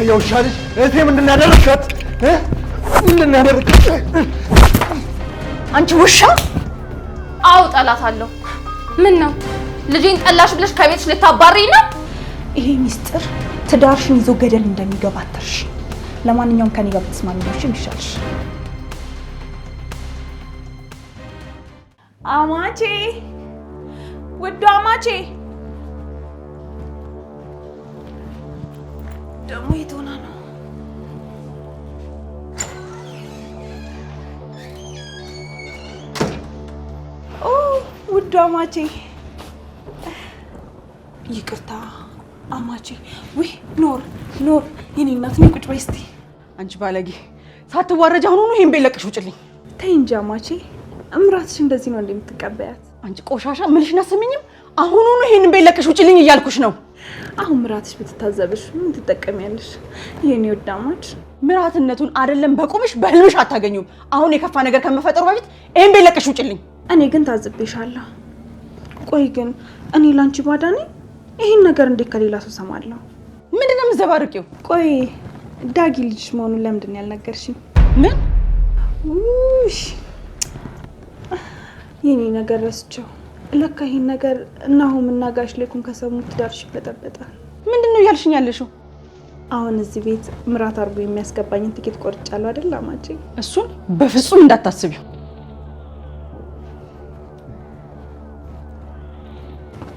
የውሻልሽ እቴ ምንድን ያደረግሻት? ምንድን ያደረግሻት? አንቺ ውሻ! አው ጠላታለሁ። ምን ነው ልጄን ጠላሽ ብለሽ ከቤትሽ ልታባሪኝ ነው? ይሄ ሚስጥር ትዳርሽን ይዞ ገደል እንደሚገባ አትርሺ። ለማንኛውም ከኔ ጋር ብትስማሚ ነው የሚሻልሽ። አማቼ፣ ውዱ አማቼ፣ ደግሞ የት ሆና ነው? ኦ ውዱ አማቼ፣ ይቅርታ አማቼ። ወይ ኖር የኔ እናት ነኝ። ቁጭ በይ እስቲ። አንቺ ባለጌ ሳትዋረጅ አሁን ይሄን ቤት ለቀሽ ውጭልኝ። ተይ እንጂ አማቼ፣ እምራትሽ እንደዚህ ነው እንደምትቀበያት? አንቺ ቆሻሻ ምልሽን አሰሚኝም። አሁን ይሄን ቤት ለቀሽ ውጭልኝ እያልኩሽ ነው። አሁን ምራትሽ ብትታዘብሽ ምን ትጠቀሚያለሽ? የኔ ወድ አማች፣ ምራትነቱን አይደለም በቁምሽ በህልምሽ አታገኙም። አሁን የከፋ ነገር ከመፈጠሩ በፊት ይሄን ቤት ለቀሽ ውጭልኝ። እኔ ግን ታዝቤሻለሁ። ቆይ ግን እኔ ላንቺ ባዳ ነኝ? ይሄን ነገር እንዴት ከሌላ ሰው ሰማለሁ? ምንድነው የምትዘባርቂው? ቆይ ዳጊ ልጅሽ መሆኑን ለምንድን ያልነገርሽኝ? ምን? የኔ ነገር ረስቸው። ለካ ይሄን ነገር እናሁም እና ጋሽ ለኩን ከሰሙት ትዳርሽ ይበጠበጣል። ምንድነው እያልሽኝ ያለሽው? አሁን እዚህ ቤት ምራት አድርጎ የሚያስገባኝን ትኬት ቆርጫለሁ አይደል አማቼ? እሱን በፍጹም እንዳታስቢው።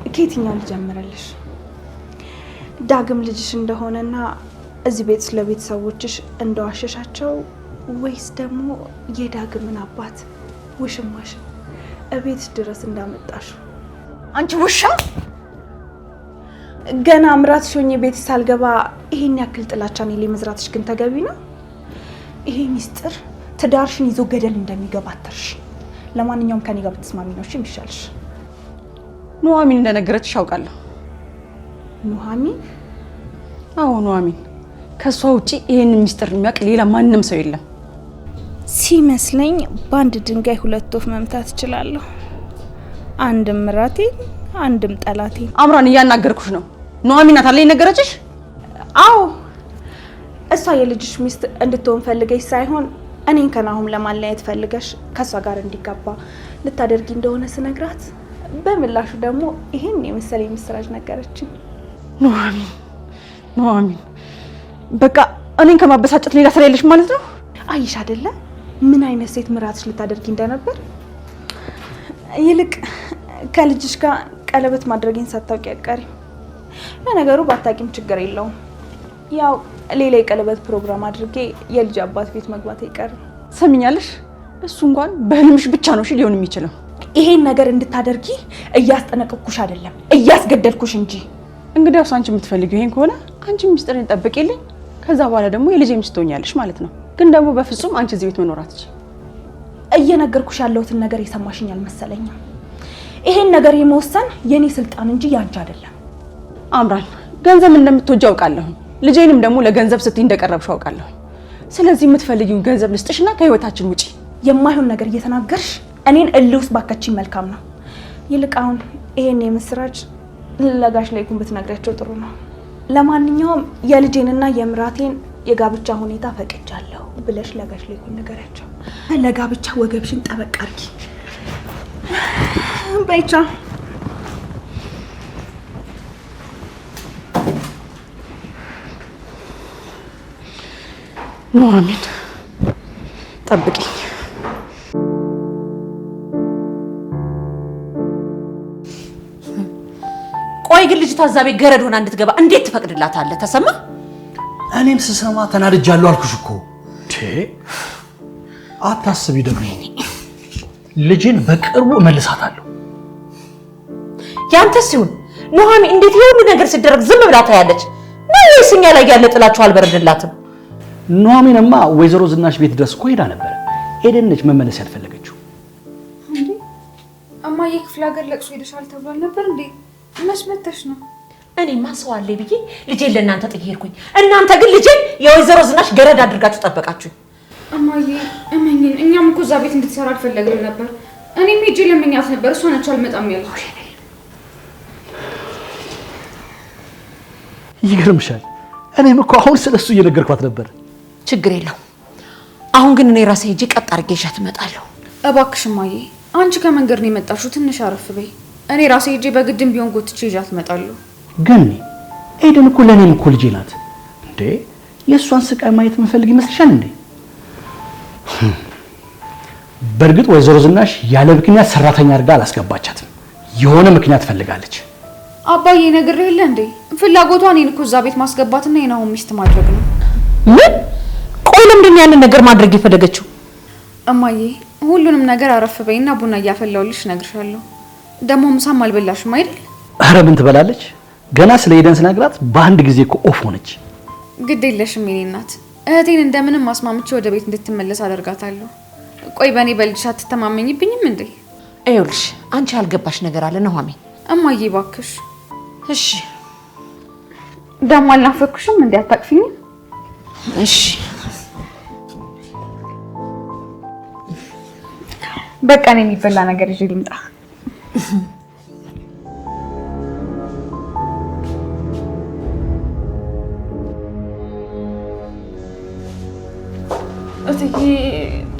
ከየትኛው ልጀምርልሽ? ዳግም ልጅሽ እንደሆነና እዚህ ቤት ስለቤተሰቦችሽ እንደዋሸሻቸው ወይስ ደግሞ የዳግምን አባት ውሽማሽ እቤት ድረስ እንዳመጣሽ? አንቺ ውሻ! ገና ምራትሽ ሆኜ ቤት ሳልገባ ይሄን ያክል ጥላቻን ላይ መዝራትሽ ግን ተገቢ ነው? ይሄ ሚስጥር ትዳርሽን ይዞ ገደል እንደሚገባ አትርሺ። ለማንኛውም ከኔ ጋር ብትስማሚ ነው የሚሻልሽ። ኑሐሚን እንደነገረችሽ አውቃለሁ። ኑሐሚን? አዎ ኑሐሚን። ከሷ ውጪ ይሄን ሚስጥር የሚያውቅ ሌላ ማንም ሰው የለም። ሲመስለኝ በአንድ ድንጋይ ሁለት ወፍ መምታት እችላለሁ። አንድም ምራቴን አንድም ጠላቴን። አምራን እያናገርኩሽ ነው። ኑሐሚን ናት አለ የነገረችሽ? አዎ እሷ የልጅሽ ሚስት እንድትሆን ፈልገሽ ሳይሆን እኔን ከናሁም ለማለያየት ፈልገሽ ከሷ ጋር እንዲጋባ ልታደርጊ እንደሆነ ስነግራት በምላሹ ደግሞ ይሄን የመሰለ ምስራች ነገረችኝ። ኑሐሚን በቃ እኔን ከማበሳጨት ሌላ ስራ የለሽ ማለት ነው? አይሽ አይደለ ምን አይነት ሴት ምራትሽ ልታደርጊ እንደነበር። ይልቅ ከልጅሽ ጋር ቀለበት ማድረግን ሳታውቂ አትቀሪም። ለነገሩ ባታቂም ችግር የለውም። ያው ሌላ የቀለበት ፕሮግራም አድርጌ የልጅ አባት ቤት መግባት አይቀርም። ሰሚኛለሽ? እሱ እንኳን በህልምሽ ብቻ ነው ሊሆን የሚችለው። ይሄን ነገር እንድታደርጊ እያስጠነቀቅኩሽ አይደለም እያስገደልኩሽ እንጂ። እንግዲያውስ አንቺ የምትፈልጊው ይሄን ከሆነ አንቺ ሚስጥርን ጠብቂልኝ። ከዛ በኋላ ደግሞ የልጄ ሚስት ትሆኛለሽ ማለት ነው። ግን ደግሞ በፍጹም አንቺ እዚህ ቤት መኖር አትችይ። እየነገርኩሽ ያለሁትን ነገር የሰማሽኝ አልመሰለኝም። ይሄን ነገር የመወሰን የኔ ስልጣን እንጂ ያንቺ አይደለም። አምራን ገንዘብ እንደምትወጂ አውቃለሁ። ልጄንም ደግሞ ለገንዘብ ስትይ እንደቀረብሽ አውቃለሁ። ስለዚህ የምትፈልጊውን ገንዘብ ልስጥሽና ከህይወታችን ውጪ። የማይሆን ነገር እየተናገርሽ እኔን እልህ ውስጥ ባከቺኝ መልካም ነው። ይልቅ አሁን ይሄን የምስራች ለጋሽ ለይኩን ብትነግሪያቸው ጥሩ ነው። ለማንኛውም የልጄንና የምራቴን የጋብቻ ሁኔታ ፈቅጃለሁ ብለሽ ለጋሽ ለይኩን ንገሪያቸው። ለጋብቻ ወገብሽን ጠበቅ አድርጊ። በይቻ ኑሐሚን ጠብቂኝ። ቆይ ግን ልጅቷ እዛ ቤት ገረድ ሆና እንድትገባ እንዴት ትፈቅድላታለህ? ተሰማ? እኔም ስሰማ ተናድጃለሁ አልኩሽ እኮ። አታስቢ፣ ደግሞ ልጅን በቅርቡ እመልሳታለሁ። ያንተስ ይሁን። ኑሐሚን እንዴት የሁሉ ነገር ሲደረግ ዝም ብላ ታያለች? ወይስ እኛ ላይ ያለ ጥላቸው አልበረደላትም? ኑሐሚንማ ወይዘሮ ዝናሽ ቤት ድረስ እኮ ሄዳ ነበር። ኤደን ነች መመለስ ያልፈለገችው። እንዴ እማዬ ክፍለ ሀገር ለቅሶ ሄደሻል ተብሏል ነበር እንዴ? መስመተሽ ነው? እኔማ ሰው አለ ብዬ ልጄን ለእናንተ ጥዬ ሄድኩኝ። እናንተ ግን ልጄን የወይዘሮ ዝናሽ ገረድ አድርጋችሁ ጠበቃችሁ። እማዬ እመኝን፣ እኛም እኮ እዛ ቤት እንድትሰራ አልፈለግንም ነበር። እኔም ሄጄ ለመኛት ነበር። እሷ ነች አልመጣም ያለች። ይገርምሻል፣ እኔም እኮ አሁን ስለሱ እየነገርኳት ነበር። ችግር የለውም። አሁን ግን እኔ ራሴ ሄጄ ቀጥ አድርጌ ይዣት እመጣለሁ። እባክሽ እማዬ፣ አንቺ ከመንገድ ነው የመጣሽው፣ ትንሽ አረፍ በይ። እኔ ራሴ ሄጄ በግድም ቢሆን ጎትቼ ይዣት እመጣለሁ። ግን ኤደን እኮ ለእኔም እኮ ልጄ ናት እንዴ። የእሷን ስቃይ ማየት የምፈልግ ይመስልሻል እንዴ? በእርግጥ ወይዘሮ ዝናሽ ያለ ምክንያት ሰራተኛ አድርጋ አላስገባቻትም። የሆነ ምክንያት ፈልጋለች። አባዬ ነግሬህ የለ እንዴ? ፍላጎቷ እኔን እኮ እዛ ቤት ማስገባትና የናሁን ሚስት ማድረግ ነው። ምን? ቆይ ለምንድን ነው ያንን ነገር ማድረግ የፈለገችው? እማዬ ሁሉንም ነገር አረፍ በይና ቡና እያፈላሁልሽ እነግርሻለሁ። ደግሞ ምሳም አልበላሽም አይደል? ኧረ ምን ትበላለች? ገና ስለ ኤደን ስነግራት በአንድ ጊዜ እኮ ኦፍ ሆነች። ግድ የለሽም የኔ እናት። እህቴን እንደምንም ማስማምቼ ወደ ቤት እንድትመለስ አደርጋታለሁ። ቆይ በእኔ በልጅሽ አትተማመኝብኝም እንዴ? ይኸውልሽ አንቺ ያልገባሽ ነገር አለ ኑሐሚን። እማዬ እባክሽ። እሺ ደግሞ አልናፈኩሽም እንዴ? አታቅፊኝም? እሺ በቃ እኔ የሚበላ ነገር ይዤ ልምጣ። እትዬ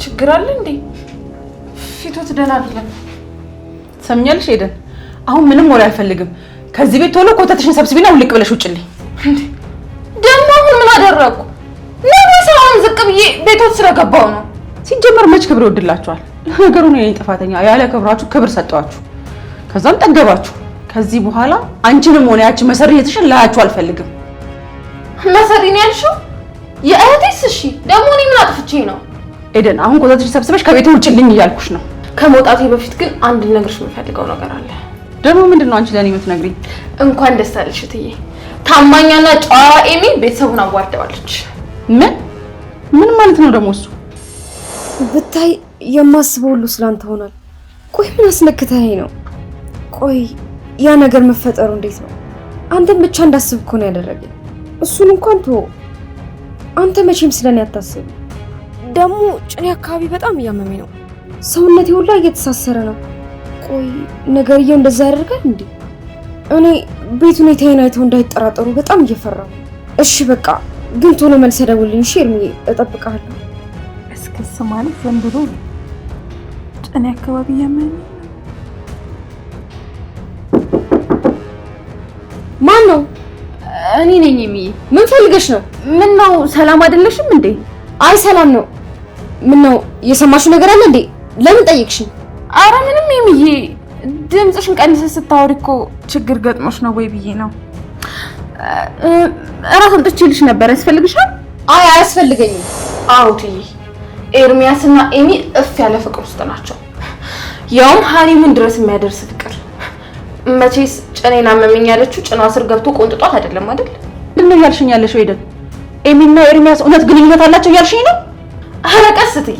ችግር አለ እንዴ? ፊቶት ደህና አይደለም። ሰምኛለሽ ኤደን፣ አሁን ምንም ወሬ አልፈልግም። ከዚህ ቤት ቶሎ ኮተትሽን ሰብስቢና ውልቅ ብለሽ ውጭልኝ። ደግሞ አሁን ምን አደረኩ? ለምን አሁን ዝቅ ብዬ ቤቶት ስለገባው ነው? ሲጀመር መች ክብር ይወድላችኋል? ነገሩ ነው የኔ ጥፋተኛ። ያለ ክብራችሁ ክብር ሰጠዋችሁ፣ ከዛም ጠገባችሁ። ከዚህ በኋላ አንቺንም ሆነ ያቺ መሰሪየትሽን ላያችሁ አልፈልግም። መሰሪ ነው ያልሽው? የእህቴስ? እሺ ደግሞ እኔ ምን አጥፍቼ ነው? ኤደን አሁን ኮተትሽን ሰብስበሽ ከቤቱ ውጭልኝ እያልኩሽ ነው። ከመውጣቴ በፊት ግን አንድ ልነግርሽ የምፈልገው ነገር አለ። ደግሞ ምንድን ነው አንቺ ለኔ የምትነግሪኝ? እንኳን ደስ አለሽ እትዬ። ታማኛና ጨዋ ኤሚ ቤተሰቡን አዋርደዋለች። ምን ማለት ነው ደግሞ እሱ? ብታይ የማስበው ሁሉ ስላንተ ሆኗል። ቆይ ምን አስነክተኸኝ ነው? ቆይ ያ ነገር መፈጠሩ እንዴት ነው? አንተም ብቻ እንዳስብ እኮ ነው ያደረገኝ። እሱን እንኳን ተወው። አንተ መቼም ስለኔ አታስብ። ደግሞ ጭኔ አካባቢ በጣም እያመመኝ ነው። ሰውነቴ ሁላ እየተሳሰረ ነው። ቆይ ነገርየው እንደዛ ያደርጋል እንዴ? እኔ ቤት ሁኔታዬን አይተው እንዳይጠራጠሩ በጣም እየፈራሁ። እሺ በቃ ግን ቶሎ መልስ ደውልልኝ። እሺ እርምዬ፣ እጠብቅሃለሁ። እስከስ ማለት ዘንድሮ ጭኔ አካባቢ እያመመኝ። ማን ነው? እኔ ነኝ የሚዬ። ምን ፈልገሽ ነው? ምን ነው ሰላም አይደለሽም እንዴ? አይ ሰላም ነው። ምን ነው የሰማሽው ነገር አለ እንዴ? ለምን ጠየቅሽኝ? አረ ምንም የሚዬ፣ ድምፅሽን ቀንሰሽ ስታወሪ እኮ ችግር ገጥሞሽ ነው ወይ ብዬ ነው። እራት አምጥቼልሽ ነበር። ያስፈልግሻል? አይ አያስፈልገኝም። አዎ ትዬ፣ ኤርሚያስና ኤሚ እፍ ያለ ፍቅር ውስጥ ናቸው። ያውም ሃኒሙን ድረስ የሚያደርስ ፍቅር። መቼስ ጭኔን አመመኝ ያለችው ጭኗ ስር ገብቶ ቆንጥጧት አይደለም አይደል? ምንድን ነው እያልሽኝ ያለሽው ኤደን? ኤሚና ኤርሚያስ እውነት ግንኙነት አላቸው እያልሽኝ ነው? ኧረ ቀስ ትዬ፣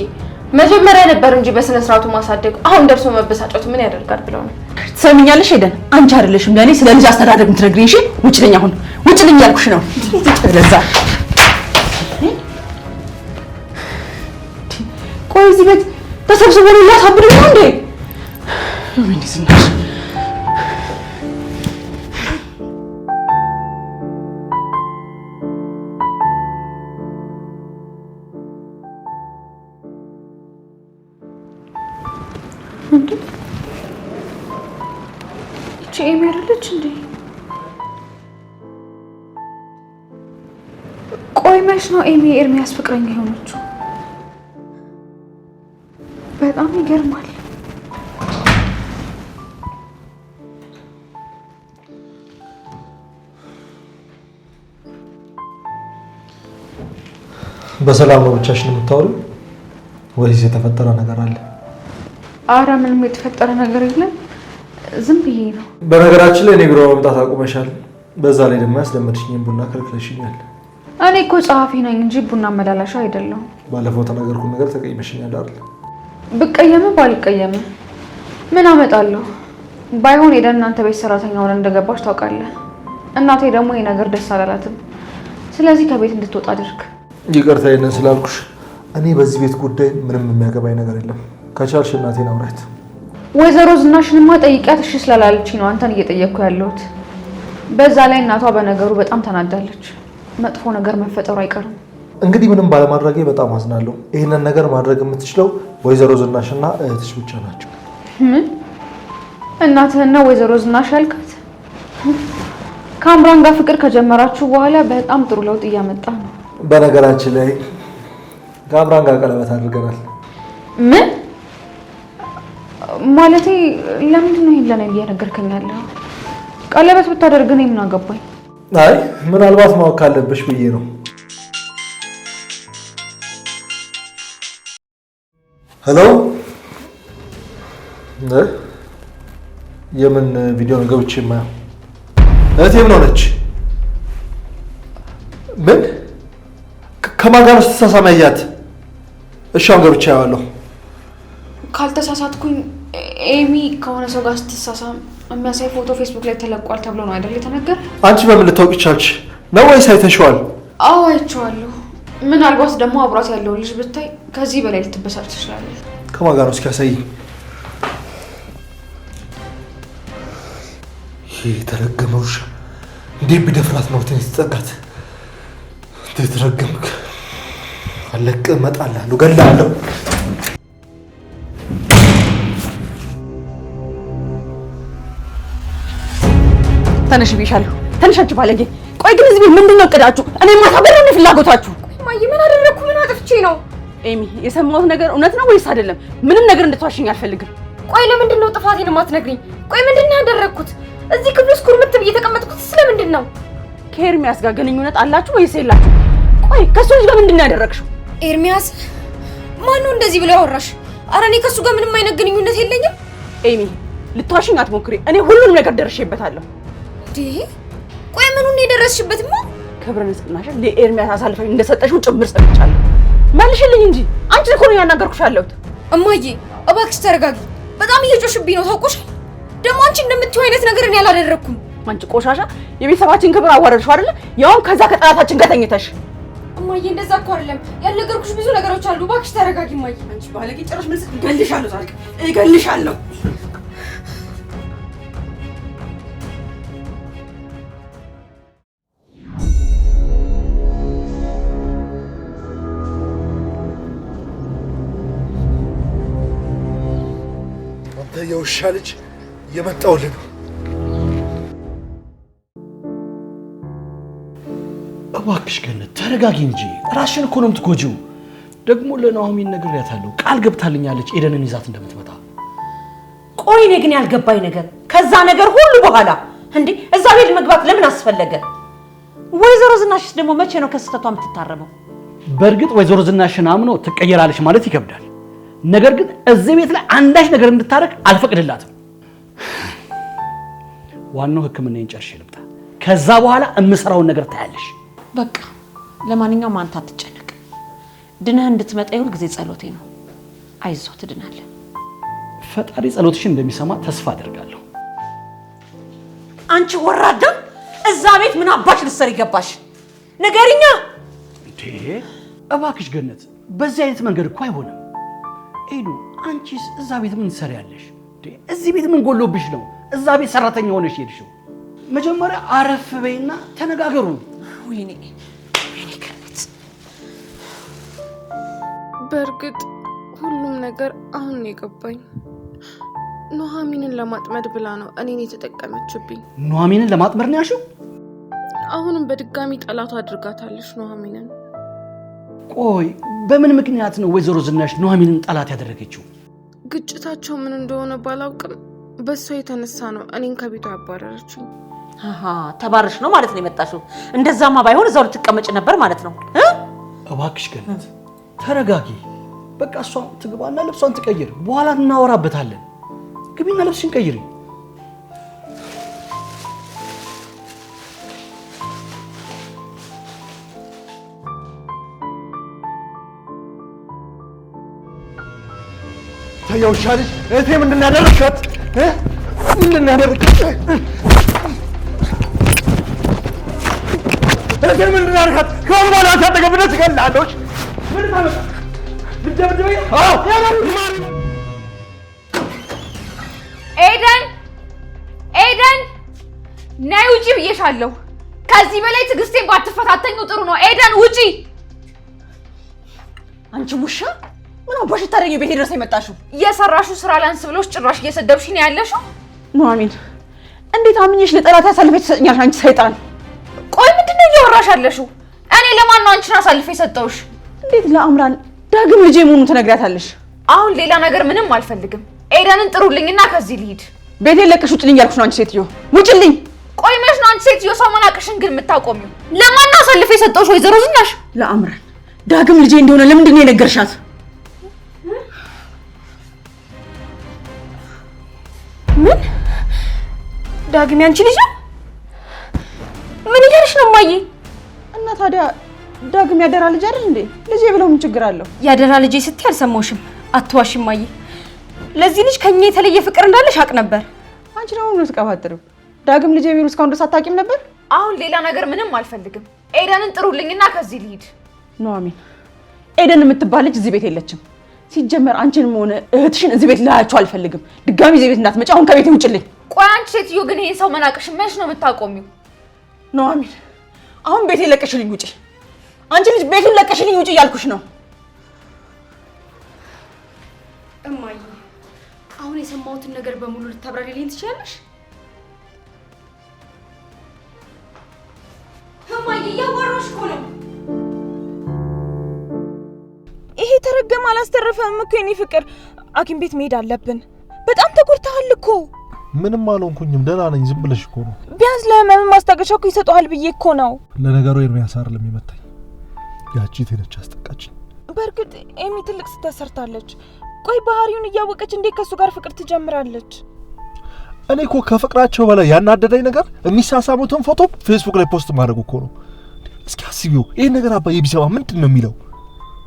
መጀመሪያ ነበር እንጂ በስነ ስርዓቱ ማሳደግ። አሁን ደርሶ መበሳጨቱ ምን ያደርጋል ብለው ነው። ትሰሚኛለሽ ኤደን? አንቺ አይደለሽም ለኔ ስለ ልጅ አስተዳደግ የምትነግሪኝ። እሺ ውጭልኝ፣ አሁን ውጭልኝ ያልኩሽ ነው። ለዛ ቆይ እዚህ ቤት ተሰብስበው ነው ያሳብዱኝ ነው እንዴ? ምን ይዝናሽ? ኤሚ አይደለች እንዴ? ቆይ መች ነው ኤሚ ኤርሚያስ ፍቅረኛ የሆነችው? በጣም ይገርማል። በሰላም ነው ብቻሽን የምታወሪው ወይስ የተፈጠረ ነገር አለ? አረ ምንም የተፈጠረ ነገር የለም፣ ዝም ብዬ ነው። በነገራችን ላይ እኔ ቢሮ መምጣት አቁመሻል። በዛ ላይ ደግሞ ያስለመድሽኝን ቡና ከልክለሽኛል። እኔ እኮ ጸሐፊ ነኝ እንጂ ቡና አመላላሻ አይደለሁም። ባለፈው ተናገርኩት ነገር ተቀይመሽኛል አይደል? ብቀየምም ባልቀየምም ምን አመጣለሁ? ባይሆን ሄደን እናንተ ቤት ሰራተኛ ሆነ እንደገባሽ ታውቃለህ። እናቴ ደግሞ ይሄ ነገር ደስ አላላትም። ስለዚህ ከቤት እንድትወጣ አድርግ። ይቅርታ ይሄንን ስላልኩሽ። እኔ በዚህ ቤት ጉዳይ ምንም የሚያገባኝ ነገር የለም። ከቻልሽ እናቴን አውራት። ወይዘሮ ዝናሽንማ ጠይቂያት እሺ ስላላለችኝ ነው አንተን እየጠየቅኩ ያለሁት። በዛ ላይ እናቷ በነገሩ በጣም ተናዳለች። መጥፎ ነገር መፈጠሩ አይቀርም። እንግዲህ ምንም ባለማድረጌ በጣም አዝናለሁ። ይህንን ነገር ማድረግ የምትችለው ወይዘሮ ዝናሽና እህትሽ ብቻ ናቸው። ምን? እናትህና ወይዘሮ ዝናሽ ያልካት? ከአምራን ጋር ፍቅር ከጀመራችሁ በኋላ በጣም ጥሩ ለውጥ እያመጣ ነው። በነገራችን ላይ ከአምራን ጋር ቀለበት አድርገናል። ምን ማለቴ? ለምንድን ነው ይሄን ለኔ እየነገርከኝ ያለው? ቀለበት ብታደርግ እኔ ምን አገባኝ? አይ ምናልባት ማወቅ ካለብሽ ብዬ ነው። ሄሎ፣ የምን ቪዲዮ ነው ገብቼ የማየው? እህቴ ምን ሆነች? ምን ከማን ጋር ስትሳሳም ያያት? እሺ አሁን ገብቼ አያዋለሁ። ካልተሳሳትኩኝ ኤሚ ከሆነ ሰው ጋር ስትሳሳም የሚያሳይ ፎቶ ፌስቡክ ላይ ተለቋል ተብሎ ነው አይደል የተነገረ? አንቺ በምን ልታውቂ ቻልሽ? ነው ወይስ አይተሽዋል? አዎ አይቼዋለሁ። ምናልባት ደግሞ አብሯት ያለው ልጅ ብታይ ከዚህ በላይ ልትበሳጭ ትችላለህ። ከማን ጋር ነው እስኪ ያሳይኝ። ይሄ የተረገመ ውሻ እንዴት ቢደፍራት ነው ትንሽ ተጠጋት። እንዴት ተረገምክ? አለቅ እመጣልሃለሁ፣ እገልሃለሁ። ተነሽ ብዬሻለሁ። ተነሽ አንቺ ባለጌ። ቆይ ግን እዚህ ምንድን ነው እቅዳችሁ? እኔ ማሳበር ነው ፍላጎታችሁ? እማዬ ምን አደረኩ? ምን አጥፍቼ ነው? ኤሚ የሰማሁት ነገር እውነት ነው ወይስ አይደለም? ምንም ነገር እንድትዋሽኝ አልፈልግም። ቆይ ለምንድን ነው ጥፋቴን የማትነግሪኝ? ቆይ ምንድን ነው ያደረኩት? እዚህ ክፍል ውስጥ ኩርምት ብዬ የተቀመጥኩት ስለምንድን ነው? ከኤርሚያስ ጋር ግንኙነት አላችሁ ወይስ የላችሁ? ቆይ ከሱ ልጅ ጋር ምንድን ነው ያደረግሽው? ኤርሚያስ ማን ነው እንደዚህ ብሎ ያወራሽ? ኧረ እኔ ከሱ ጋር ምንም አይነት ግንኙነት የለኝም። ኤሚ ልትዋሽኝ አትሞክሪ። እኔ ሁሉንም ነገር ደርሼበታለሁ። ቆይ ምኑን የደረስሽበትማ? ክብረ ንጽህናሽን ለኤርሚያስ አሳልፈኝ እንደሰጠሽው ጭምር ሰጥቻለሁ። መልሽልኝ እንጂ አንቺ እኮ ነው ያናገርኩሽ ያለሁት። እማዬ እባክሽ ተረጋጊ። በጣም እየጮሽብኝ ነው ታውቆሻል። ደግሞ አንቺ እንደምትይው አይነት ነገር እኔ አላደረኩም። አንቺ ቆሻሻ የቤተሰባችን ክብር አዋረድሽው አይደለ? ያውም ከዛ ከጠላታችን ጋር ተኝተሽ። እማዬ እንደዛ እኮ አይደለም ያልነገርኩሽ ብዙ ነገሮች አሉ። እባክሽ ተረጋጊ እማዬ። አንቺ ባለጌ ጭራሽ ምን እገልሻለሁ ዛሬ እገልሻለሁ። የውሻ ልጅ የመጣውልህ ነው። እባክሽ ገነት ተረጋጊ እንጂ ራስሽን እኮ ነው የምትጎጂው። ደግሞ ለናኦሚን ነግሬያታለሁ፣ ቃል ገብታልኛለች ኤደንን ይዛት እንደምትመጣ። ቆይ እኔ ግን ያልገባኝ ነገር ከዛ ነገር ሁሉ በኋላ እንዴ እዛ ቤት መግባት ለምን አስፈለገ? ወይዘሮ ዝናሽስ ደግሞ መቼ ነው ከስተቷ የምትታረመው? በእርግጥ ወይዘሮ ዝናሽን አምኖ ትቀየራለች ማለት ይከብዳል። ነገር ግን እዚህ ቤት ላይ አንዳች ነገር እንድታረግ አልፈቅድላትም። ዋናው ሕክምናዬን ጨርሼ ልምጣ። ከዛ በኋላ እምሰራውን ነገር ታያለሽ። በቃ ለማንኛውም አንተ አትጨነቅ። ድነህ እንድትመጣ ይሁን ጊዜ ጸሎቴ ነው። አይዞህ ትድናለህ። ፈጣሪ ጸሎትሽን እንደሚሰማ ተስፋ አደርጋለሁ። አንቺ ወራዳ እዛ ቤት ምን አባሽ ልትሰሪ ገባሽ? ንገሪኛ። እንዴ እባክሽ ገነት፣ በዚህ አይነት መንገድ እኮ አይሆንም። ኤዱ አንቺስ እዛ ቤት ምን ትሰሪያለሽ? እዚህ ቤት ምን ጎሎብሽ ነው እዛ ቤት ሰራተኛ ሆነሽ ሄድሽው? መጀመሪያ አረፍ በይና ተነጋገሩ። ወይኔ ገነት፣ በእርግጥ ሁሉም ነገር አሁን ነው የገባኝ። ኑሐሚንን ለማጥመድ ብላ ነው እኔን የተጠቀመችብኝ። ኑሐሚንን ለማጥመድ ነው ያልሽው? አሁንም በድጋሚ ጠላቷ አድርጋታለች ኑሐሚንን። ቆይ በምን ምክንያት ነው ወይዘሮ ዝናሽ ኑሐሚንን ጠላት ያደረገችው? ግጭታቸው ምን እንደሆነ ባላውቅም በሷ የተነሳ ነው እኔን ከቤቷ ያባረረችው። ተባረሽ ነው ማለት ነው የመጣሽው? እንደዛማ ባይሆን እዛው ልትቀመጭ ነበር ማለት ነው። እባክሽ ገነት ተረጋጊ። በቃ እሷ ትግባና ልብሷን ትቀይር፣ በኋላ እናወራበታለን። ግቢና ልብስሽን ቀይሪ። የውሻ ልጅ እህቴ ምንድን ነው ያደረግሻት? ምንድን ነው ያደረግሻት? እህቴ ምንድን ነው ያደረግሻት? ከአሁን በኋላ አጠገብ ድረስ እገልሃለሁ። ምን ታመጣ? ልትደብድበኝ? ኤደን፣ ኤደን ነይ ውጪ ብዬሻለሁ። ከዚህ በላይ ትዕግስቴን ባትፈታተኙ ጥሩ ነው። ኤደን ውጪ። አንቺ ውሻ ምን አባሽ ታረጊ? ቤት ድረስ የመጣሽው እየሰራሽው ስራ ላንስ ብሎሽ ጭራሽ እየሰደብሽ ነው ያለሽው። ኑሐሚን እንዴት አምኜሽ ለጠላት አሳልፈሽ ትሰጥኛለሽ? አንቺ ሰይጣን! ቆይ ምንድነው እያወራሽ ያለሽው? እኔ ለማን ነው አንቺን አሳልፈሽ የሰጠውሽ? እንዴት ለአምራን ዳግም ልጄ መሆኑን ትነግሪያታለሽ? አሁን ሌላ ነገር ምንም አልፈልግም። ኤደንን ጥሩልኝና ከዚህ ልሂድ። ቤቴን ለቀሽ ውጭልኝ ያልኩሽ ነው። አንቺ ሴትዮ ውጭልኝ! ቆይ መች ነው አንቺ ሴትዮ ሰው መናቅሽን ግን የምታቆሚው? ለማን ነው አሳልፈሽ የሰጠውሽ ወይዘሮ ዝናሽ? ለአምራን ዳግም ልጄ እንደሆነ ለምንድን ነው የነገርሻት? ምን ዳግም ያንቺ ልጅ ነው? ምን እያልሽ ነው እማዬ? እና ታዲያ ዳግም ያደራ ልጅ አይደል እንዴ? ልጄ ብለው ምን ችግር አለው? ያደራ ልጄ ስትይ አልሰማሁሽም። አትዋሽ እማዬ። ለዚህ ልጅ ከኛ የተለየ ፍቅር እንዳለሽ አውቅ ነበር። አንቺ ደግሞ ምን ትቀባጥሪው? ዳግም ልጄ ቢሉ እስካሁን ድረስ አታውቂም ነበር? አሁን ሌላ ነገር ምንም አልፈልግም። ኤደንን ጥሩልኝና ከዚህ ልሂድ። ኑሐሚን ኤደን የምትባል ልጅ እዚህ ቤት የለችም። ሲጀመር አንቺንም ሆነ እህትሽን እዚህ ቤት ላያችሁ አልፈልግም። ድጋሚ እዚህ ቤት እንዳትመጪ። አሁን ከቤት ውጭልኝ። ቆይ አንቺ ሴትዮ ግን ይሄን ሰው መናቅሽን መች ነው የምታቆሚው? ኑሐሚን አሁን ቤቴን ለቀሽልኝ ውጪ። አንቺ ልጅ ቤቱን ለቀሽልኝ ውጪ እያልኩሽ ነው። እማዬ አሁን የሰማሁትን ነገር በሙሉ ልታብራሪልኝ ትችያለሽ? እማዬ እያወራሁሽ እኮ ነው። ይሄ ተረገም አላስተረፈም እኮ የኔ ፍቅር። ሐኪም ቤት መሄድ አለብን። በጣም ተጎድተሃል እኮ። ምንም አልሆንኩኝም፣ ደህና ነኝ። ዝም ብለሽ እኮ ነው። ቢያንስ ለህመም ማስታገሻ እኮ ይሰጠዋል ብዬ እኮ ነው። ለነገሩ ኤርሚያስ አይደለም የመታኝ፣ ያቺ ቴነች አስጠቃችኝ። በእርግጥ ኤሚ ትልቅ ስህተት ሰርታለች። ቆይ ባህሪውን እያወቀች እንዴት ከሱ ጋር ፍቅር ትጀምራለች? እኔ እኮ ከፍቅራቸው በላይ ያናደደኝ ነገር የሚሳሳሙትን ፎቶ ፌስቡክ ላይ ፖስት ማድረግ እኮ ነው። እስኪ አስቢው፣ ይሄን ነገር አባዬ ቢሰማ ምንድን ነው የሚለው?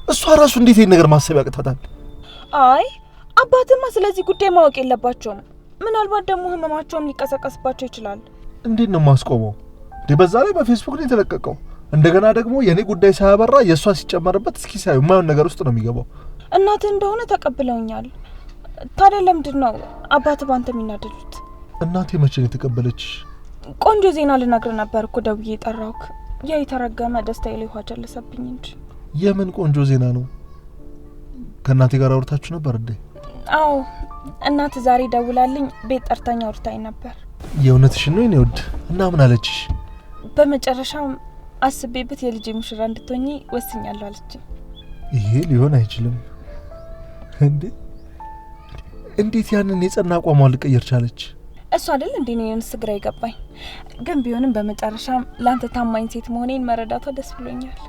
እሷ ራሱ እንዴት ይሄን ነገር ማሰብ ያቅታታል? አይ አባትማ ስለዚህ ጉዳይ ማወቅ የለባቸውም። ምናልባት ደግሞ ህመማቸውም ሊቀሰቀስባቸው ይችላል። እንዴት ነው ማስቆመው? በዛ ላይ በፌስቡክ ላይ የተለቀቀው እንደገና ደግሞ የኔ ጉዳይ ሳያበራ የእሷ ሲጨመርበት እስኪ ሳዩ የማይሆን ነገር ውስጥ ነው የሚገባው። እናት እንደሆነ ተቀብለውኛል። ታዲያ ለምንድን ነው አባት ባንተ የሚናደዱት? እናቴ መቼ ነው የተቀበለችሽ? ቆንጆ ዜና ልነግር ነበር እኮ ደውዬ የጠራሁት። ያ የተረገመ ደስታዬ ላይ ውሃ ጀለሰብኝ እንጂ። የምን ቆንጆ ዜና ነው? ከእናቴ ጋር አውርታችሁ ነበር እንዴ? አዎ እናት ዛሬ ደውላልኝ ቤት ጠርታኝ አውርታኝ ነበር። የእውነትሽን ነው የኔ ውድ? እና ምን አለችሽ? በመጨረሻም አስቤበት የልጄ ሙሽራ እንድትሆኚ ወስኛለሁ አለችኝ። ይሄ ሊሆን አይችልም እንዴ! እንዴት ያንን የጸና አቋሟን ልቀየር ቻለች? እሱ አይደል እንዴ ነው ስግራ ይገባኝ። ግን ቢሆንም በመጨረሻም ላንተ ታማኝ ሴት መሆኔን መረዳቷ ደስ ብሎኛል።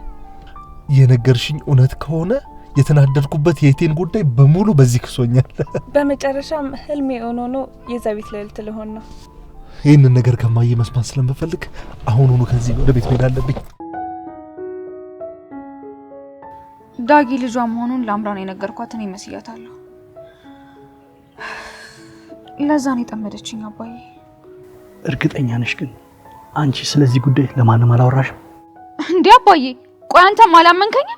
የነገርሽኝ እውነት ከሆነ የተናደድኩበት የቴን ጉዳይ በሙሉ በዚህ ክሶኛል። በመጨረሻም ህልሜ ሆኖ የዛ ቤት ልዕልት ልሆን ነው። ይህንን ነገር ከማየ መስማት ስለምፈልግ አሁኑኑ ከዚህ ወደ ቤት መሄድ አለብኝ። ዳጊ ልጇ መሆኑን ለአምራን የነገርኳት እኔ መስያታለሁ። ለዛ ነው የጠመደችኝ አባዬ። እርግጠኛ ነሽ ግን አንቺ ስለዚህ ጉዳይ ለማንም አላወራሽም እንዴ? አባዬ ቆይ አንተም አላመንከኝም?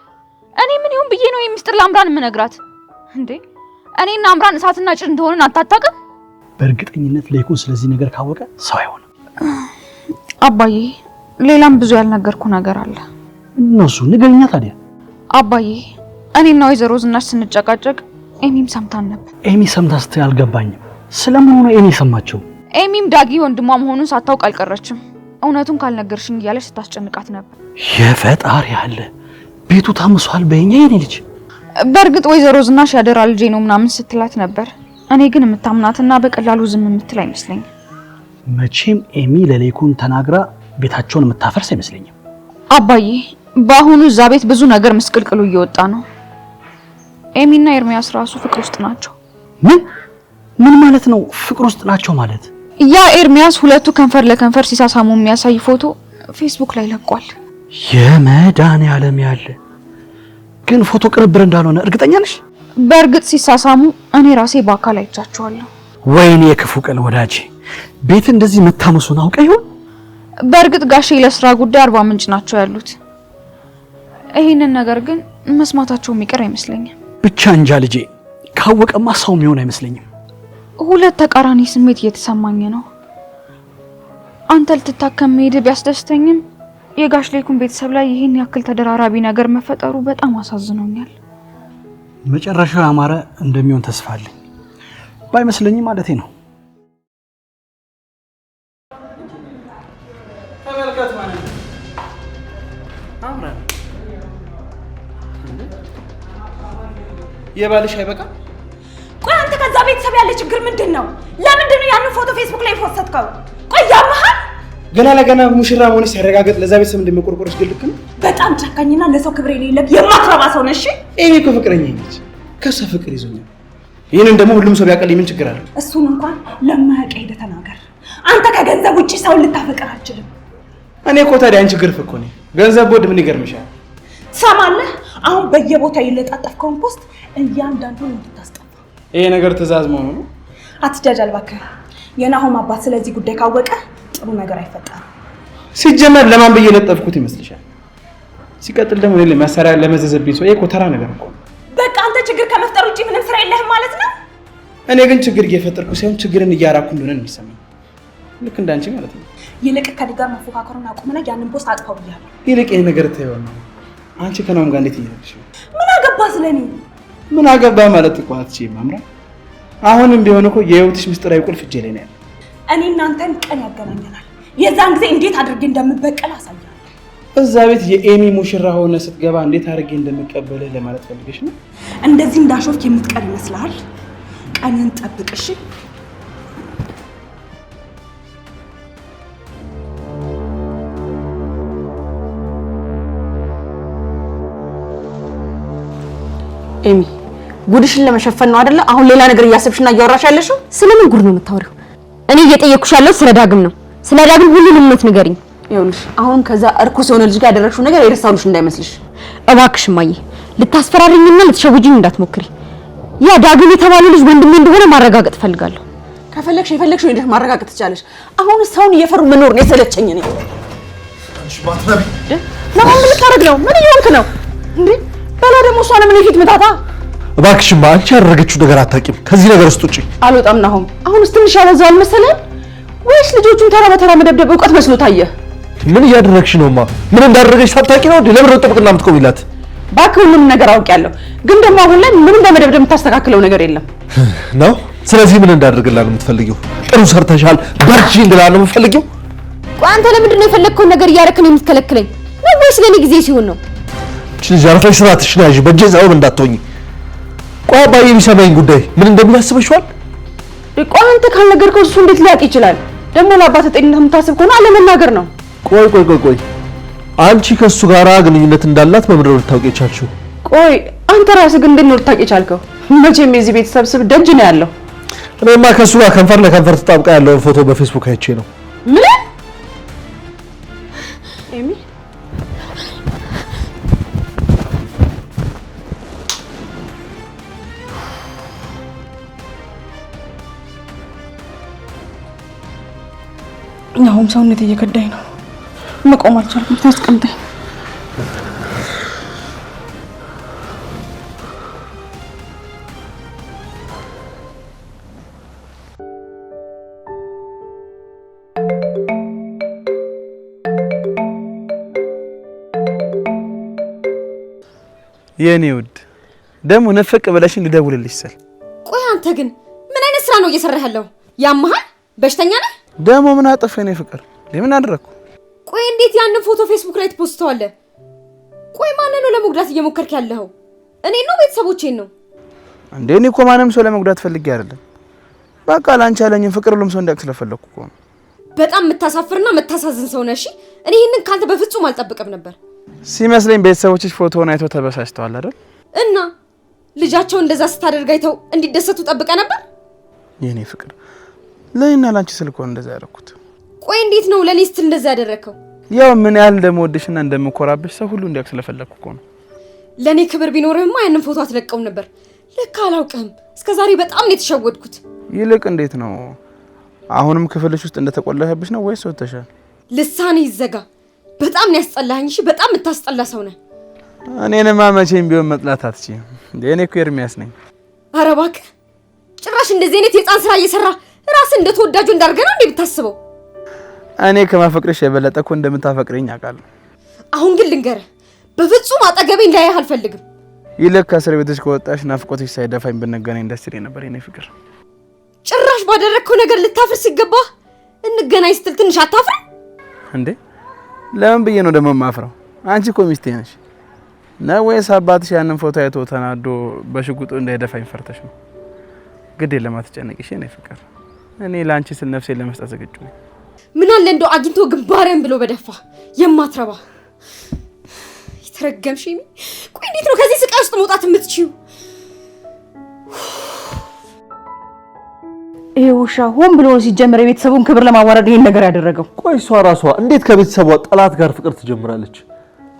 እኔ ምን ይሁን ብዬ ነው የሚስጥር ለአምራን የምነግራት እንዴ? እኔና አምራን እሳትና ጭድ እንደሆነን አታጣቅም? በእርግጠኝነት ለይኩን ስለዚህ ነገር ካወቀ ሰው አይሆንም። አባዬ ሌላም ብዙ ያልነገርኩ ነገር አለ። እነሱ ንገሪኛ ታዲያ። አባዬ እኔና ወይዘሮ ዝናሽ ስንጨቃጨቅ ኤሚም ሰምታን ነበር። ኤሚ ሰምታ ስትይ አልገባኝም። ስለምን ሆነ ኤሚ ሰማቸው? ኤሚም ዳጊ ወንድሟ መሆኑን ሳታውቅ አልቀረችም። እውነቱን ካልነገርሽኝ እያለች ስታስጨንቃት ነበር። የፈጣሪ ያለ ቤቱ ታምሷል በእኛ የኔ ልጅ። በእርግጥ ወይዘሮ ዝናሽ ያደራ ልጄ ነው ምናምን ስትላት ነበር። እኔ ግን የምታምናትና በቀላሉ ዝም የምትል አይመስለኝም። መቼም ኤሚ ለሌኩን ተናግራ ቤታቸውን የምታፈርስ አይመስለኝም። አባዬ በአሁኑ እዛ ቤት ብዙ ነገር ምስቅልቅሉ እየወጣ ነው። ኤሚና ኤርሚያስ ራሱ ፍቅር ውስጥ ናቸው። ምን ማለት ነው ፍቅር ውስጥ ናቸው ማለት? ያ ኤርሚያስ ሁለቱ ከንፈር ለከንፈር ሲሳሳሙ የሚያሳይ ፎቶ ፌስቡክ ላይ ለቋል። የመድኃኒዓለም ያለ ግን ፎቶ ቅንብር እንዳልሆነ እርግጠኛ ነሽ? በእርግጥ ሲሳሳሙ እኔ ራሴ በአካል አይቻቸዋለሁ። ወይኔ የክፉ ቀን ወዳጄ፣ ቤት እንደዚህ መታመሱን አውቀ ይሆን? በእርግጥ ጋሼ ለስራ ጉዳይ አርባ ምንጭ ናቸው ያሉት። ይሄንን ነገር ግን መስማታቸው የሚቀር አይመስለኝም። ብቻ እንጃ ልጄ፣ ካወቀማ ሰው የሚሆን አይመስለኝም። ሁለት ተቃራኒ ስሜት እየተሰማኝ ነው። አንተ ልትታከም መሄድ ቢያስደስተኝም የጋሽ ላይኩን ቤተሰብ ላይ ይህን ያክል ተደራራቢ ነገር መፈጠሩ በጣም አሳዝኖኛል። መጨረሻው ያማረ እንደሚሆን ተስፋ አለኝ። ባይመስለኝም ማለቴ ነው። ተመልከት ማለት ነው። አምራ የባልሽ አይበቃ? ቆይ አንተ ከዛ ቤተሰብ ያለ ችግር ምንድነው? ለምንድን ነው ያንን ፎቶ ፌስቡክ ላይ ፖስተትከው? ቆይ ያመሃል? ገና ለገና ሙሽራ መሆንሽ ሲያረጋግጥ ለዛ ቤተሰብ እንደመቆርቆርሽ ግልክ ነው። በጣም ጨካኝና ለሰው ክብር የሌለህ የማትረባ ሰው ነሽ። እኔ እኮ ፍቅረኛ ነች። ከሷ ፍቅር ይዞኛል። ይሄንን ደግሞ ሁሉም ሰው ቢያቀል ምን ችግር አለ? እሱን እንኳን ለማያውቅ ሄደህ ተናገር። አንተ ከገንዘብ ውጪ ሰው ልታፈቅር አትችልም። እኔ እኮ ታዲያ አንቺ ግርፍ እኮ ነኝ። ገንዘብ ቦድ ምን ይገርምሻል? ሰማለህ? አሁን በየቦታው የለጣጠፍከውን ፖስት እያንዳንዱን እንድታስጠፋ። ይሄ ነገር ትዕዛዝ መሆኑ ነው? አትጃጃል እባክህ። የናሆም አባት ስለዚህ ጉዳይ ካወቀ ጥሩ ነገር አይፈጠርም። ሲጀመር ለማን ብዬ ለጠፍኩት ይመስልሻል? ሲቀጥል ደግሞ ለምን መሳሪያ ለመዘዘብኝ ሰው እኮ ተራ ነገር እኮ ነው። በቃ አንተ ችግር ከመፍጠር ውጪ ምንም ስራ የለህም ማለት ነው። እኔ ግን ችግር እየፈጠርኩ ሳይሆን ችግርን እያራኩ እንደሆነ ነው የሚሰማኝ። ልክ እንዳንቺ ማለት ነው። ይልቅ ከኔ ጋር መፎካከሩን አቁምና ያንን ፖስት አጥፋው ብያለሁ። ይልቅ ይሄ ነገር ተይው ነው። አንቺ ከናሆም ጋር እንዴት እየሄድሽ ነው? ምን አገባ ስለኔ? ምን አገባ ማለት እኮ አትችይም አምራ። አሁንም ቢሆን እኮ የህይወትሽ ምስጢራዊ ቁልፍ እጄ ላይ ነው ያለው። እኔ እናንተን ቀን ያገናኘናል። የዛን ጊዜ እንዴት አድርጌ እንደምበቀል አሳያለሁ። እዛ ቤት የኤሚ ሙሽራ ሆነ ስትገባ እንዴት አድርጌ እንደምቀበልህ ለማለት ፈልገሽ ነው? እንደዚህ እንዳሾፍክ የምትቀር ይመስልሃል? ቀንን ጠብቅ እሺ። ኤሚ ጉድሽን ለመሸፈን ነው አይደለ? አሁን ሌላ ነገር እያሰብሽና እያወራሽ ያለሽው? ስለምን ጉድ ነው የምታወሪው? እኔ እየጠየኩሽ ያለው ስለ ዳግም ነው። ስለ ዳግም ሁሉንም ነው ንገሪኝ። ይኸውልሽ አሁን ከዛ እርኩስ የሆነ ልጅ ጋር ያደረግሽው ነገር የረሳሁልሽ እንዳይመስልሽ። እባክሽ እማዬ ልታስፈራሪኝና ልትሸውጂኝ እንዳትሞክሪ። ያ ዳግም የተባለ ልጅ ወንድሜ እንደሆነ ማረጋገጥ ፈልጋለሁ። ከፈለግሽ የፈለግሽው ሄደሽ ማረጋገጥ ትቻለሽ። አሁን ሰውን እየፈሩ መኖር ነው የሰለቸኝ ነኝ። እሺ ባትረቢ ለማን ምን ልታረግ ነው? ምን እየሆንክ ነው እንዴ? ባላ ደግሞ እሷን ምን ይፊት ምታታ። እባክሽማ አንቺ ያደረገችው ነገር አታውቂም። ከዚህ ነገር ውስጥ ውጪ። አልወጣም ናሆም። አሁንስ ትንሽ ያበዛው አልመሰለህም? ወይስ ልጆቹን ተራ በተራ መደብደብ እውቀት መስሎ ታየህ? ምን እያደረግሽ ነውማ? ምን እንዳደረገች ሳታውቂ ነው ለምን ነው ጥብቅና የምትቆሚላት? እባክህ ሁሉንም ነገር አውቄያለሁ፣ ግን ደግሞ አሁን ላይ ምንም በመደብደብ የምታስተካክለው ነገር የለም ነው። ስለዚህ ምን እንዳደርግላት ነው የምትፈልጊው? ጥሩ ሰርተሻል በርቺ እንድላ ነው የምትፈልጊው? ቆይ አንተ ለምንድን ነው የፈለግከውን ነገር እያደረክ ነው የምትከለክለኝ? ነው ወይስ ለኔ ጊዜ ሲሆን ነው? እቺ ልጅ አርፈሽ ስራትሽን ያዥ፣ በእጄ ዛው እንዳትሆኚ። ቆይ አባዬ የሚሰማኝ ጉዳይ ምን እንደሚያስበሽዋል? ቆይ አንተ ካልነገርከው እሱ እንዴት ሊያውቅ ይችላል? ደግሞ ለአባትህ ጤንነት የምታስብ ከሆነ አለመናገር ነው። ቆይ አንቺ ከሱ ጋራ ግንኙነት እንዳላት በምድር ልታውቂ የቻልሽው? ቆይ አንተ ራስህ ግን እንዴት ነው ልታውቂ የቻልከው? መቼም የዚህ ቤተሰብ ስብ ደጅ ነው ያለው። እኔማ ከሱ ጋር ከንፈር ለከንፈር ተጣብቃ ያለውን ፎቶ በፌስቡክ አይቼ ነው። ምን ኤሚ ናሆም ሰውነት እየከዳኝ ነው። መቆም አልቻልኩም። ታስቀምጠኝ። የኔ ውድ ደግሞ ነፈቅ ብለሽኝ ልደውልልሽ ስል። ቆይ አንተ ግን ምን አይነት ስራ ነው እየሰራህ ያለው? ያመሃል? በሽተኛ ነህ? ደግሞ ምን አጠፋ የኔ ፍቅር? ለምን አደረኩ? ቆይ እንዴት ያንን ፎቶ ፌስቡክ ላይ ትፖስተዋለህ? ቆይ ማንን ነው ለመጉዳት እየሞከርክ ያለኸው? እኔን ነው ቤተሰቦቼን ነው? እንዴ እኔ እኮ ማንም ሰው ለመጉዳት ፈልጌ አይደለም። በቃ ላንቺ ያለኝን ፍቅር ሁሉም ሰው እንዲያውቅ ስለፈለኩ እኮ ነው። በጣም የምታሳፍርና የምታሳዝን ሰው ነሽ። እኔ ይሄንን ካንተ በፍጹም አልጠብቅም ነበር። ሲመስለኝ ቤተሰቦችሽ ፎቶውን አይተው ተበሳጭተዋል አይደል? እና ልጃቸው እንደዛ ስታደርግ አይተው እንዲደሰቱ ጠብቀ ነበር? የኔ ፍቅር ለእኔና ላንቺ ስልኮ እንደዛ ያደረኩት። ቆይ እንዴት ነው ለኔ ስትል እንደዛ ያደረከው? ያው ምን ያህል እንደምወድሽና እንደምኮራብሽ ሰው ሁሉ እንዲያውቅ ስለፈለኩ እኮ ነው። ለኔ ክብር ቢኖርህማ ያንን ፎቶ አትለቀውም ነበር። ለካ አላውቅህም። እስከዛሬ በጣም ነው የተሸወድኩት። ይልቅ እንዴት ነው አሁንም ክፍልሽ ውስጥ እንደተቆለፈብሽ ነው ወይስ ወጥተሻል? ልሳኔ ይዘጋ። በጣም ነው ያስጠላኸኝ። እሺ በጣም የምታስጠላ ሰው ነህ። እኔንማ መቼም ቢሆን መጥላት አትችይም። እኔ እኮ ኤርሚያስ ነኝ። ኧረ እባክህ ጭራሽ እንደዚህ አይነት የህፃን ስራ እየሰራ ራስን እንደተወዳጁ እንዳርገና እንዴ ብታስበው። እኔ ከማፈቅርሽ የበለጠ እኮ እንደምታፈቅረኝ አውቃለሁ። አሁን ግን ልንገርህ፣ በፍጹም አጠገቤ እንዳያህ አልፈልግም። ይልቅ ከእስር ቤትሽ ከወጣሽ ናፍቆትሽ ሳይደፋኝ ብንገናኝ ደስ ይለኝ ነበር የኔ ፍቅር። ጭራሽ ባደረግከው ነገር ልታፍር ሲገባ እንገናኝ ስትል ትንሽ አታፍር እንዴ? ለምን ብዬ ነው ደግሞ የማፍረው? አንቺ እኮ ሚስቴ ነሽ። ነው ወይስ አባትሽ ያንን ፎቶ አይቶ ተናዶ በሽጉጡ እንዳይደፋኝ ፈርተሽ ነው? ግድ የለም አትጨነቂሽ የኔ ፍቅር። እኔ ለአንቺ ስል ነፍሴን ለመስጠት ዝግጁ ነኝ። ምን አለ እንደው አግኝቶ ግንባሬን ብሎ በደፋ የማትረባ የተረገምሽ። ቆይ እንዴት ነው ከዚህ ስቃይ ውስጥ መውጣት የምትችይው? ይሄ ውሻ ሆን ብሎ ሲጀመር የቤተሰቡን ክብር ለማዋረድ ይሄን ነገር ያደረገው። ቆይ እሷ ራሷ እንዴት ከቤተሰቧ ጠላት ጋር ፍቅር ትጀምራለች?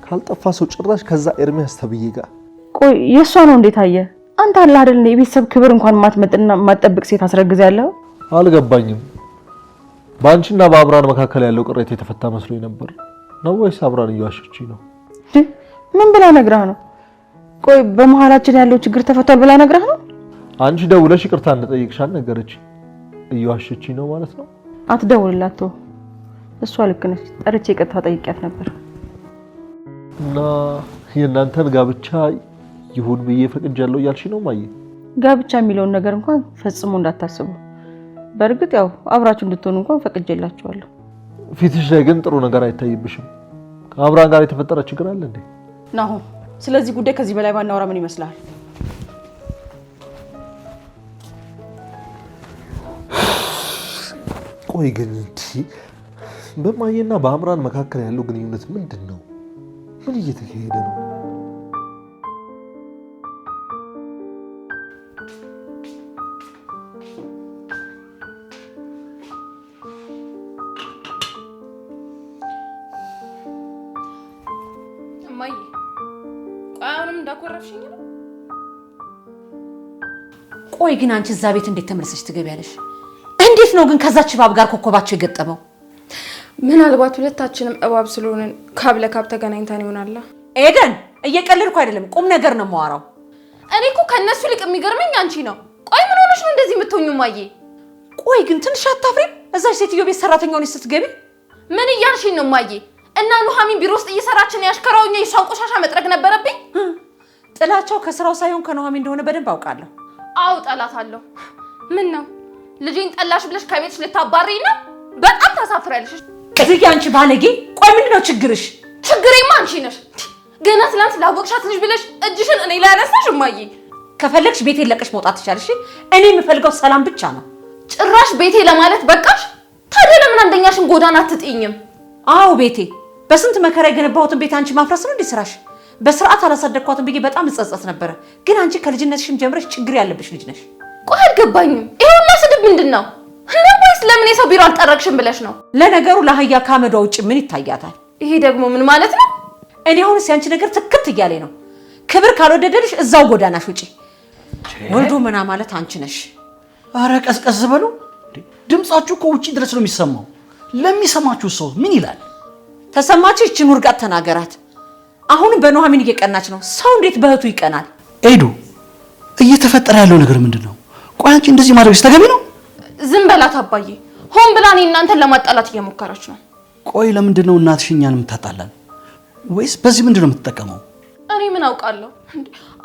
ካልጠፋ ሰው ጭራሽ ከዛ ኤርሚያስ ተብዬ ጋር። ቆይ የሷ ነው እንዴት አየ? አንተ አለ አይደል የቤተሰብ ክብር እንኳን ማትመጥና ማትጠብቅ ሴት አስረግዝ ያለው? አልገባኝም። ባንቺና በአብራን መካከል ያለው ቅሬታ የተፈታ መስሎኝ ነበር። ነው ወይስ አብራን እየዋሸችኝ ነው? ምን ብላ ነግራ ነው? ቆይ በመሃላችን ያለው ችግር ተፈቷል ብላ ነግራ ነው? አንቺ ደውለሽ ይቅርታ እንደጠይቅሻል ነገረች። እየዋሸችኝ ነው ማለት ነው? አትደውልላት። እሷ ልክ ነች። ጠርቼ ይቅርታ ጠይቂያት ነበር። እና የእናንተን ጋብቻ ይሁን ብዬ ፈቅጃለሁ እያልሽ ነው ማየ? ጋብቻ የሚለውን ነገር እንኳን ፈጽሞ እንዳታስቡ። በእርግጥ ያው አብራችሁ እንድትሆኑ እንኳን ፈቅጄላችኋለሁ። ፊትሽ ላይ ግን ጥሩ ነገር አይታይብሽም። ከአብራን ጋር የተፈጠረ ችግር አለ እንዴ? ናሆም፣ ስለዚህ ጉዳይ ከዚህ በላይ ባናወራ ምን ይመስላል? ቆይ ግን በማየና በአምራን መካከል ያለው ግንኙነት ምንድን ነው? ምን እየተካሄደ ነው? እማዬ፣ ቆይ አሁንም እንዳኮረፍሽኝ ነው? ቆይ ግን አንቺ እዛ ቤት እንዴት ተመለሰሽ ትገቢያለሽ? እንዴት ነው ግን ከዛች እባብ ጋር ኮከባቸው የገጠመው? ምናልባት ሁለታችንም እባብ ስለሆነን ካብ ለካብ ተገናኝተን ይሆናል። ኤደን፣ እየቀለድኩ አይደለም፣ ቁም ነገር ነው የማወራው። እኔ እኮ ከነሱ ይልቅ የሚገርመኝ አንቺ ነው። ቆይ ምን ሆነሽ ነው እንደዚህ የምትሆኙ እማዬ? ቆይ ግን ትንሽ አታፍሪም? እዛች ሴትዮ ቤት ሰራተኛ ሆነሽ ስትገቢ ምን እያልሽኝ ነው እማዬ? እና ኑሐሚን ቢሮ ውስጥ እየሰራችን ያሽከራውኛ የሷን ቆሻሻ መጥረግ ነበረብኝ? ጥላቸው ከስራው ሳይሆን ከኑሐሚን እንደሆነ በደንብ አውቃለሁ። አው ጠላታለሁ። ምን ነው ልጄን ጠላሽ ብለሽ ከቤትሽ ልታባሪኝ ነው? በጣም ታሳፍሪያለሽ። እዚህ አንቺ ባለጌ፣ ቆይ ምንድነው ችግርሽ? ችግሬማ አንቺ ነሽ። ገና ትናንት ላወቅሻት ልጅ ብለሽ እጅሽን እኔ ላይ አነሳሽ እማዬ። ከፈለግሽ ቤቴን ለቀሽ መውጣት ትቻለሽ። እኔ የምፈልገው ሰላም ብቻ ነው። ጭራሽ ቤቴ ለማለት በቃሽ። ታዲያ ለምን አንደኛሽን ጎዳና አትጥይኝም? አዎ ቤቴ፣ በስንት መከራ የገነባሁትን ቤት አንቺ ማፍረስ ነው እንዴ ስራሽ? በስርዓት አላሳደግኳትም ብዬ በጣም እጸጸት ነበረ። ግን አንቺ ከልጅነትሽም ጀምረሽ ችግር ያለብሽ ልጅ ነሽ። ቆይ አልገባኝም። ይሄ ሁላ ስድብ ምንድን ነው? ወይስ ለምን የሰው ቢሮ አልጠረግሽም ብለሽ ነው? ለነገሩ ለአህያ ከአመዷ ውጭ ምን ይታያታል? ይሄ ደግሞ ምን ማለት ነው? እኔ አሁንስ ያንቺ ነገር ትክት እያለኝ ነው። ክብር ካልወደደልሽ እዛው ጎዳናሽ ውጪ። ወልዶ መና ማለት አንቺ ነሽ። አረ ቀዝቀዝ በሉ። ድምጻችሁ እኮ ውጪ ድረስ ነው የሚሰማው። ለሚሰማችሁ ሰው ምን ይላል? ተሰማችሁ? ይችን ውርጋት ተናገራት። አሁንም በኑሐሚን እየቀናች ነው። ሰው እንዴት በእህቱ ይቀናል? ኤዱ፣ እየተፈጠረ ያለው ነገር ምንድን ነው? ቆይ አንቺ እንደዚህ ማድረግሽ ተገቢ ነው? ዝም በላት አባዬ። ሆን ብላ እኔ እናንተን ለማጣላት እየሞከረች ነው። ቆይ ለምንድን ነው እናትሽ እኛን የምታጣላን? ወይስ በዚህ ምንድን ነው የምትጠቀመው? እኔ ምን አውቃለሁ?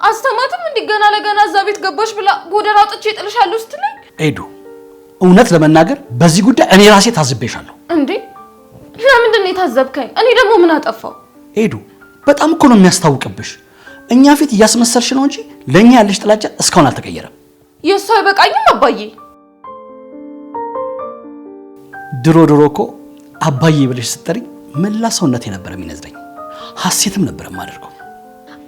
አስተማትም እንዲገና ለገና እዛ ቤት ገባሽ ብላ ጎዳና አውጥቼ እጥልሻለሁ ስትለኝ፣ ኤዱ እውነት ለመናገር በዚህ ጉዳይ እኔ ራሴ ታዝቤሻለሁ። እንዴ ለምንድን ነው የታዘብከኝ? እኔ ደግሞ ምን አጠፋው? ኤዱ በጣም እኮ ነው የሚያስታውቅብሽ። እኛ ፊት እያስመሰልሽ ነው እንጂ ለእኛ ያለሽ ጥላቻ እስካሁን አልተቀየረም። የእሱ አይበቃኝም አባዬ? ድሮ እኮ አባዬ ብለሽ ስትጠሪ መላ ሰውነቴ ነበር የሚነዝረኝ፣ ሐሴትም ነበር የማደርገው።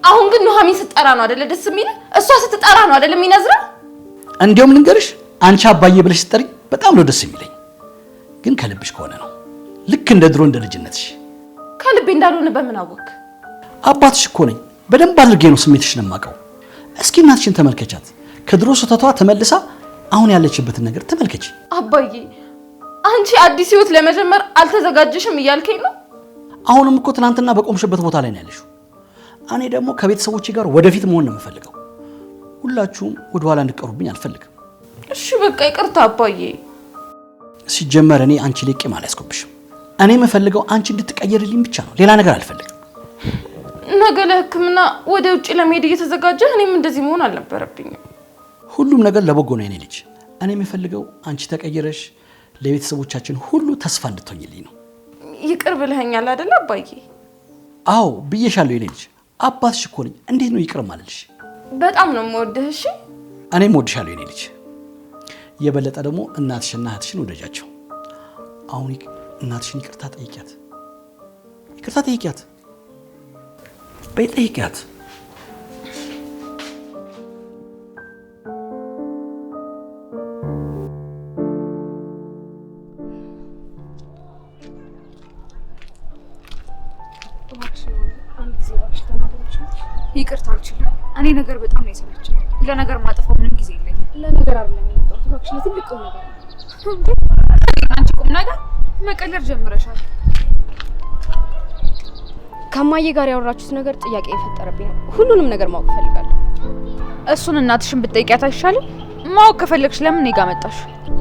አሁን ግን ኑሐሚን ስትጠራ ነው አይደለ ደስ የሚል? እሷ ስትጠራ ነው አይደለ የሚነዝረው? እንዲያውም ልንገርሽ፣ አንቺ አባዬ ብለሽ ስትጠሪ በጣም ነው ደስ የሚለኝ። ግን ከልብሽ ከሆነ ነው፣ ልክ እንደ ድሮ እንደ ልጅነትሽ። ከልቤ እንዳልሆነ በምን አወቅ? አባትሽ እኮ ነኝ። በደንብ አድርጌ ነው ስሜትሽን የማውቀው። እስኪ እናትሽን ተመልከቻት። ከድሮ ስህተቷ ተመልሳ አሁን ያለችበትን ነገር ተመልከች። አባዬ አንቺ አዲስ ህይወት ለመጀመር አልተዘጋጀሽም እያልከኝ ነው? አሁንም እኮ ትናንትና በቆምሽበት ቦታ ላይ ነው ያለሽው። እኔ ደግሞ ከቤተሰቦቼ ጋር ወደፊት መሆን ነው የምፈልገው። ሁላችሁም ወደኋላ እንድትቀሩብኝ አልፈልግም። እሺ በቃ ይቅርታ አባዬ። ሲጀመር እኔ አንቺ ላይ ቂም አልያዝኩብሽም። እኔ የምፈልገው አንቺ እንድትቀየርልኝ ብቻ ነው። ሌላ ነገር አልፈልግም። ነገ ለሕክምና ወደ ውጭ ለመሄድ እየተዘጋጀ እኔም እንደዚህ መሆን አልነበረብኝም። ሁሉም ነገር ለበጎ ነው የኔ ልጅ። እኔ የምፈልገው አንቺ ተቀየረሽ ለቤተሰቦቻችን ሁሉ ተስፋ እንድትሆኝልኝ ነው። ይቅር ብለኸኛል አይደል አባዬ? አዎ ብዬሻለሁ የኔ ልጅ። አባትሽ እኮ ነኝ። እንዴት ነው ይቅር ማለልሽ? በጣም ነው የምወድህ። እሺ እኔም እወድሻለሁ የኔ ልጅ። የበለጠ ደግሞ እናትሽና እህትሽን ወደጃቸው። አሁን እናትሽን ይቅርታ ጠይቂያት። ይቅርታ ጠይቂያት። በይ ጠይቂያት። ይቅርታ አልችልም። እኔ ነገር በጣም ነው የሰለቸኝ። ለነገር ማጠፋው ምንም ጊዜ የለኝም። ለነገር አይደለም የመጣሁት እባክሽ፣ ለትልቅ ቁም ነገር ነው። አንቺ ቁም ነገር መቀለድ ጀምረሻል። ከማዬ ጋር ያወራችሁት ነገር ጥያቄ የፈጠረብኝ ነው። ሁሉንም ነገር ማወቅ ፈልጋለሁ። እሱን እናትሽን ብትጠይቂያት አይሻልም? ማወቅ ከፈለግሽ ለምን እኔ ጋር መጣሽ?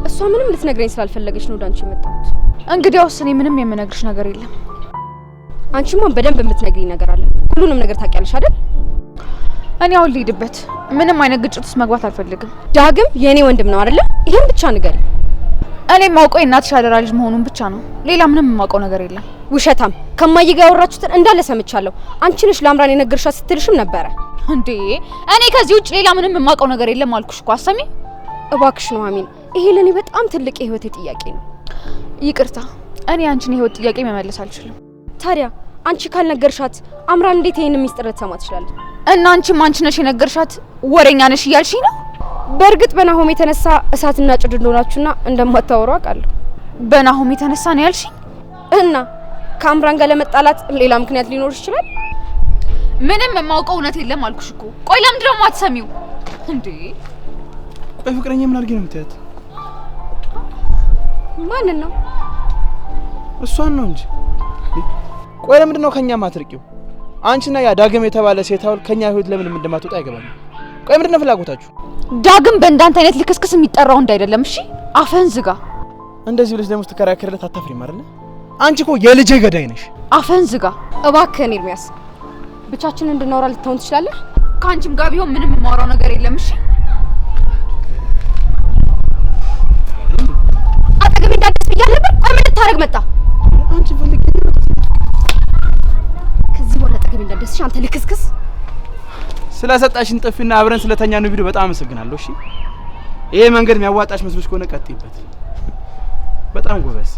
እሷ ምንም ልትነግረኝ ስላልፈለገች ነው ወደ አንቺ የመጣሁት። እንግዲያውስ እኔ ምንም የምነግርሽ ነገር የለም። አንቺማ በደንብ የምትነግሪኝ ነገር አለ። ሁሉንም ነገር ታውቂያለሽ አይደል? እኔ አሁን ልሂድበት። ምንም አይነት ግጭት ውስጥ መግባት አልፈልግም። ዳግም የኔ ወንድም ነው አይደለ? ይሄን ብቻ ንገሪኝ። እኔ ማውቀው የእናትሽ አደራ ልጅ መሆኑን ብቻ ነው። ሌላ ምንም የማውቀው ነገር የለም። ውሸታም! ከማዬ ጋር ያወራችሁትን እንዳለ ሰምቻለሁ። አንቺ ነሽ ለአምራን የነገርሻት ስትልሽም ነበረ። እንዴ እኔ ከዚህ ውጭ ሌላ ምንም የማውቀው ነገር የለም አልኩሽ እኮ። አሰሚ እባክሽ ኑሐሚን፣ ይሄ ለኔ በጣም ትልቅ የህይወቴ ጥያቄ ነው። ይቅርታ፣ እኔ አንቺን የህይወት ጥያቄ መመለስ አልችልም። ታዲያ አንቺ ካልነገርሻት አምራን እንዴት ይሄን ሚስጥር ልትሰማ ትችላለች? እና አንቺም አንቺ ነሽ የነገርሻት ወሬኛ ነሽ እያልሽኝ ነው? በእርግጥ በናሆም የተነሳ እሳትና ጭድ እንደሆናችሁና እንደማታወሩ አውቃለሁ። በናሆም የተነሳ ነው ያልሽኝ? እና ከአምራን ጋር ለመጣላት ሌላ ምክንያት ሊኖር ይችላል? ምንም የማውቀው እውነት የለም አልኩሽ እኮ። ቆይ ለምንድን ነው የማትሰሚው እንዴ? ቆይ ፍቅረኛ ምን አድርጌ ነው የምትያት? ማንን ነው? እሷን ነው እንጂ። ቆይ ለምንድን ነው ከኛ ማትርቂው? አንቺና ያ ዳግም የተባለ ሴት አውል ከኛ ህይወት ለምን እንደማትወጣ አይገባም። ቆይ ምንድን ነው ፍላጎታችሁ? ዳግም በእንዳንተ አይነት ልክስክስ የሚጠራው እንዳይደለም። እሺ አፈን ዝጋ። እንደዚህ ብለሽ ደግሞ ስትከራከርለት አታፍሪም አይደል? አንቺ እኮ የልጄ ገዳይ ነሽ። አፈን ዝጋ እባክህን ኤርሚያስ፣ ብቻችንን እንድናወራ ልትሆን ትችላለህ? ከአንቺም ጋር ቢሆን ምንም የማወራው ነገር የለም። እሺ አጠገቤ እንዳትደርስ ብያለሁ። ቆይ ምን ልታረግ መጣ? አንቺ ፈልጊ። ከዚህ በኋላ አጠገቤ እንዳትደርስ አንተ ልክስክስ። ስለሰጣሽን ጥፊና አብረን ስለተኛ ነው ቪዲዮ በጣም አመሰግናለሁ። እሺ ይሄ መንገድ የሚያዋጣሽ መስሎሽ ከሆነ ቀጥይበት። በጣም ጎበዝ